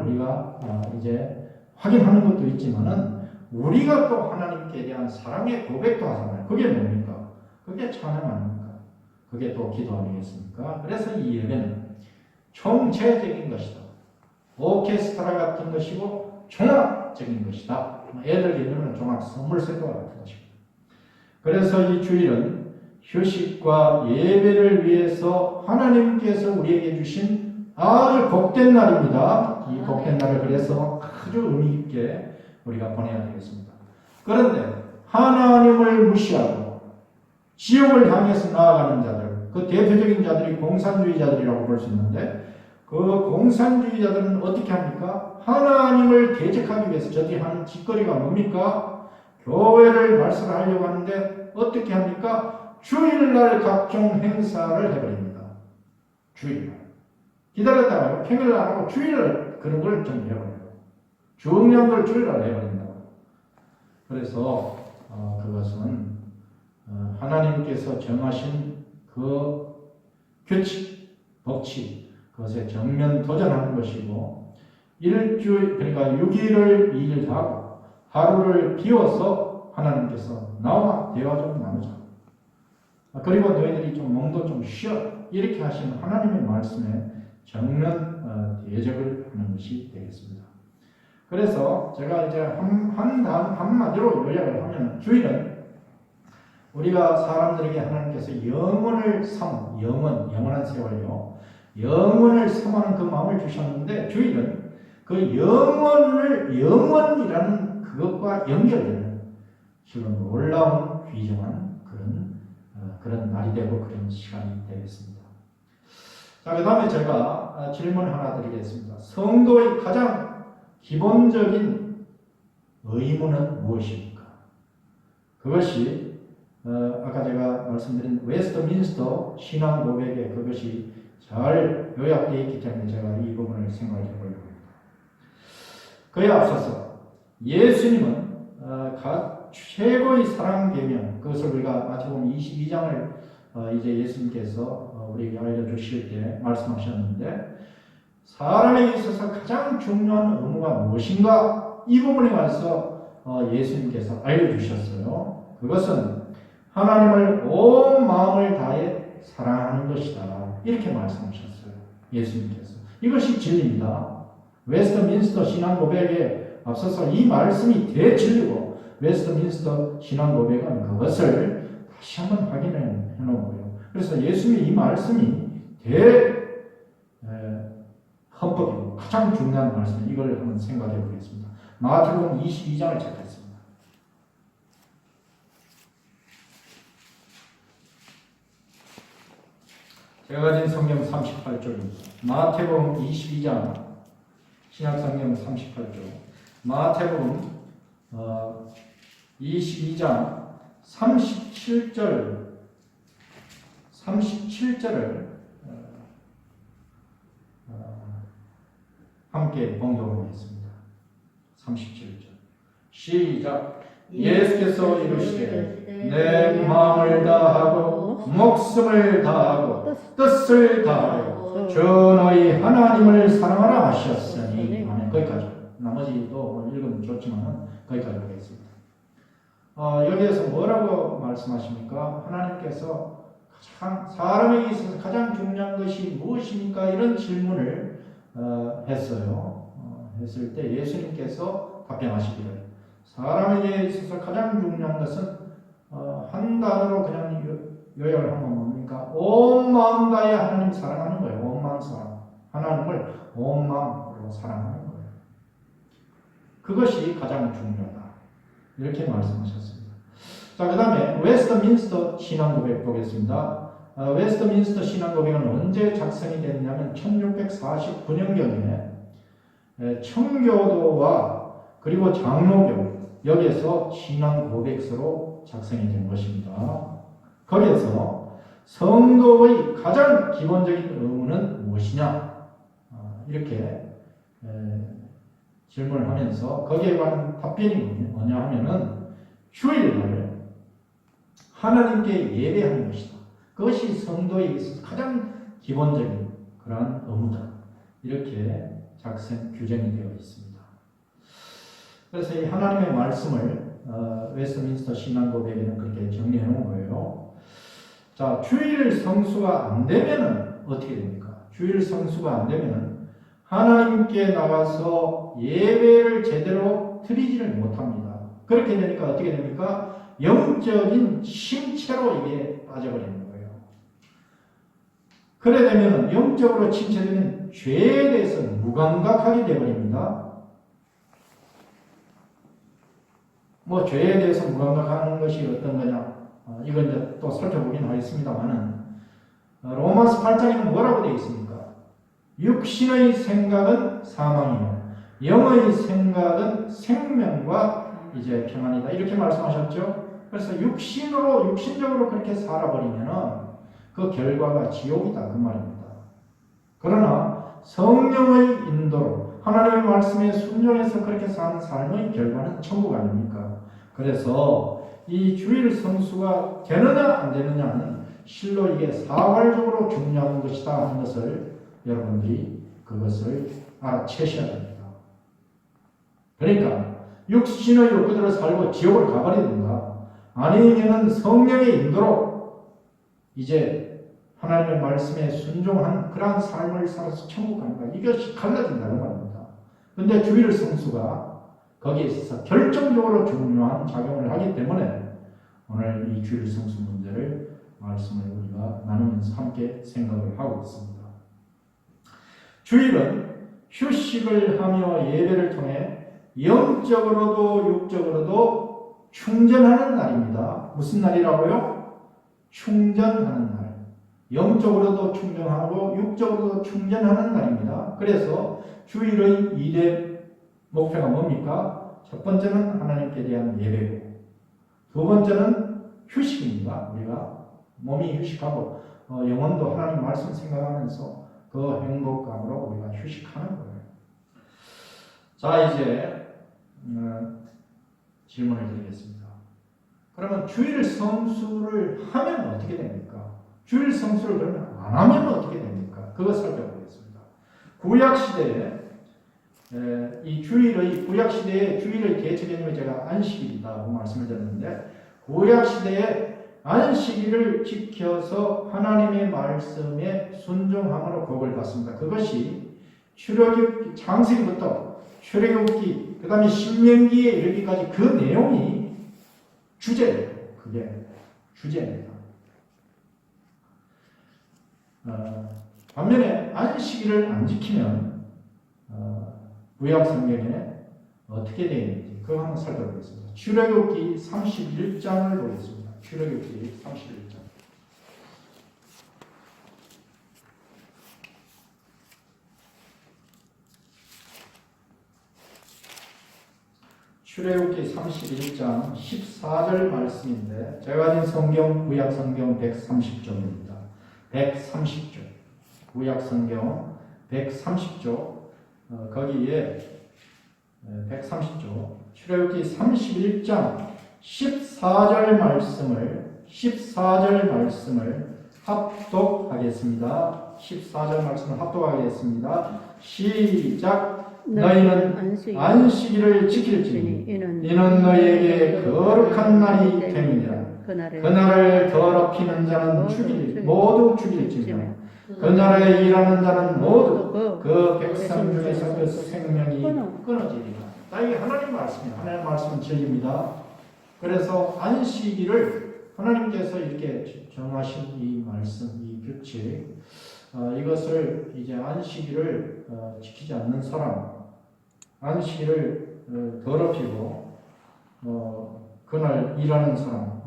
우리가 이제 확인하는 것도 있지만은 우리가 또 하나님께 대한 사랑의 고백도 하잖아요. 그게 뭡니까? 그게 찬양 아닙니까? 그게 또 기도 아니겠습니까? 그래서 이 예배는 총체적인 것이다. 오케스트라 같은 것이고 종합적인 것이다. 애들 이름은 종합 선물세트와 같은 것입니다. 그래서 이 주일은 휴식과 예배를 위해서 하나님께서 우리에게 주신 아주 복된 날입니다. 이 복된 날을 그래서 아주 의미 있게 우리가 보내야 되겠습니다. 그런데 하나님을 무시하고 지옥을 향해서 나아가는 자들, 그 대표적인 자들이 공산주의자들이라고 볼 수 있는데 그 공산주의자들은 어떻게 합니까? 하나님을 대적하기 위해서 저들이 하는 짓거리가 뭡니까? 교회를 말살하려고 하는데 어떻게 합니까? 주일날 각종 행사를 해버립니다. 주일날. 기다렸다가 평일날 안 하고 주일날 그런 걸 좀 해버려요. 중요한 걸 주일날 해버린다고. 그래서 그것은 하나님께서 정하신 그 규칙, 법칙, 그것에 정면 도전하는 것이고 일주일, 그러니까 6일을 2일 하고 하루를 비워서 하나님께서 나와 대화 좀 나누자. 그리고 너희들이 좀 몸도 좀 쉬어. 이렇게 하시는 하나님의 말씀에 정면 대적을 하는 것이 되겠습니다. 그래서 제가 이제 한마디로 요약을 하면 주일은 우리가 사람들에게 하나님께서 영원을 영원한 세월이요. 영원을 삼하는 그 마음을 주셨는데 주일은 그 영원이라는 그것과 연결되는 지금 놀라운 귀중한 그런 날이 되고 그런 시간이 되겠습니다. 자, 그 다음에 제가 질문 하나 드리겠습니다. 성도의 가장 기본적인 의무는 무엇입니까? 그것이 아까 제가 말씀드린 웨스트민스터 신앙 고백에 그것이 잘 요약되어 있기 때문에 제가 이 부분을 생각해 보려고 합니다. 그에 앞서서 예수님은 최고의 사랑 계명, 그것을 우리가 마태복음 22장을 이제 예수님께서 우리에게 알려주실 때 말씀하셨는데 사람에게 있어서 가장 중요한 의무가 무엇인가? 이 부분에 관해서 예수님께서 알려주셨어요. 그것은 하나님을 온 마음을 다해 사랑하는 것이다. 이렇게 말씀하셨어요. 예수님께서. 이것이 진리입니다. 웨스트민스터 신앙 고백에 앞서서 이 말씀이 대진리고 웨스트민스터 신앙 고백은 그것을 다시 한번 확인해 놓은 거예요. 그래서 예수님의 이 말씀이 헌법이고 가장 중요한 말씀, 이걸 한번 생각해 보겠습니다. 마태복음 22장을 찾겠습니다. 제가 가진 성경 38쪽입니다. 마태복음 22장, 신약성경 38쪽. 마태복음 22장 37절을 함께 봉독하겠습니다. 37절. 시작. 예수께서 이르시되 내 마음을 다하고 목숨을 다하고 뜻을 다하여 주 너희 하나님을 사랑하라 하셨으니. 아멘. 거기까지. 나머지도 읽으면 좋지만 거기까지 하겠습니다. 여기에서 뭐라고 말씀하십니까? 하나님께서 사람에게 있어서 가장 중요한 것이 무엇입니까? 이런 질문을 했어요. 했을 때 예수님께서 답변하시기를 사람에게 있어서 가장 중요한 것은 한 단어로 그냥 요약을 하면 뭡니까? 온 마음 다해 하나님 사랑하는 거예요. 온 마음 사랑. 하나님을 온 마음으로 사랑하는 거예요. 그것이 가장 중요하다. 이렇게 말씀하셨습니다. 자, 그 다음에 웨스트민스터 신앙고백 보겠습니다. 웨스트민스터 신앙고백은 언제 작성이 됐냐면 1649년경에 청교도와 그리고 장로교 여기에서 신앙고백서로 작성이 된 것입니다. 거기에서 성도의 가장 기본적인 의무는 무엇이냐? 이렇게 질문을 하면서 거기에 관한 답변이 뭐냐 하면은 주일날 하나님께 예배하는 것이다. 그것이 성도에 있어서 가장 기본적인 그러한 의무다. 이렇게 규정이 되어 있습니다. 그래서 이 하나님의 말씀을 웨스트민스터 신앙고백에는 그렇게 정리해 놓은 거예요. 자, 주일 성수가 안 되면은 어떻게 됩니까? 주일 성수가 안 되면은 하나님께 나가서 예배를 제대로 드리지를 못합니다. 그렇게 되니까 어떻게 됩니까? 영적인 침체로 이게 빠져버리는 거예요. 그래 되면 영적으로 침체되면 죄에 대해서 무감각하게 되어버립니다. 뭐 죄에 대해서 무감각하는 것이 어떤 거냐? 이건 이제 또 살펴보긴 하겠습니다만은 로마서 8장에는 뭐라고 되어 있습니까? 육신의 생각은 사망이며 영의 생각은 생명과 이제 평안이다. 이렇게 말씀하셨죠? 그래서 육신적으로 그렇게 살아버리면은 그 결과가 지옥이다. 그 말입니다. 그러나 성령의 인도로 하나님의 말씀에 순종해서 그렇게 사는 삶의 결과는 천국 아닙니까? 그래서 이 주일 성수가 되느냐 안 되느냐는 실로 이게 사활적으로 중요한 것이다 하는 것을 여러분들이 그것을 알아채셔야 됩니다. 그러니까 육신의 욕구대로 살고 지옥을 가버리든가 아니면은 성령의 인도로 이제 하나님의 말씀에 순종한 그러한 삶을 살아서 천국 가는 가 이것이 갈라진다는 말입니다. 그런데 주일 성수가 거기에 있어서 결정적으로 중요한 작용을 하기 때문에 오늘 이 주일 성수 문제를 말씀을 우리가 나누면서 함께 생각을 하고 있습니다. 주일은 휴식을 하며 예배를 통해 영적으로도 육적으로도 충전하는 날입니다. 무슨 날이라고요? 충전하는 날. 영적으로도 충전하고 육적으로도 충전하는 날입니다. 그래서 주일의 2대 목표가 뭡니까? 첫 번째는 하나님께 대한 예배고 두 번째는 휴식입니다. 우리가 몸이 휴식하고 영혼도 하나님 말씀 생각하면서 그 행복감으로 우리가 휴식하는 거예요. 자, 이제 질문을 드리겠습니다. 그러면 주일 성수를 하면 어떻게 됩니까? 주일 성수를 그러면 안 하면 어떻게 됩니까? 그거 살펴보겠습니다. 구약시대에 구약시대의 주일의 대체 개념이 제가 안식일이라고 말씀을 드렸는데 구약시대에 안식일을 지켜서 하나님의 말씀에 순종함으로 복을 받습니다. 그것이 창세기부터 출애굽기 그 다음에 신명기에 이르기까지 그 내용이 주제예요. 그게 주제입니다. 반면에 안식일을 안 지키면 구약 성경에 어떻게 되어 있는지 그거 한번 살펴보겠습니다. 출애굽기 31장을 보겠습니다. 출애굽기 31장. 출애굽기 31장 14절 말씀인데 제가 가진 성경 구약 성경 130쪽입니다. 130쪽. 구약 성경 130쪽 거기에 130쪽 출애굽기 31장 14절 말씀을 합독하겠습니다. 14절 말씀을 합독하겠습니다. 시작. 너희는 안식일을 지킬지니 이는 너희에게 거룩한 날이 됨이니라. 그날을 더럽히는 자는 모두 죽일지며 그 날에 일하는 자는 모두 그 백성 중에서 그 생명이 끊어지리라. 이게 하나님 말씀이에요. 하나님 말씀은 진리입니다. 그래서 안식일을 하나님께서 이렇게 정하신 이 말씀, 이 규칙, 이것을 이제 안식일을 지키지 않는 사람, 안식일을 더럽히고 그날 일하는 사람,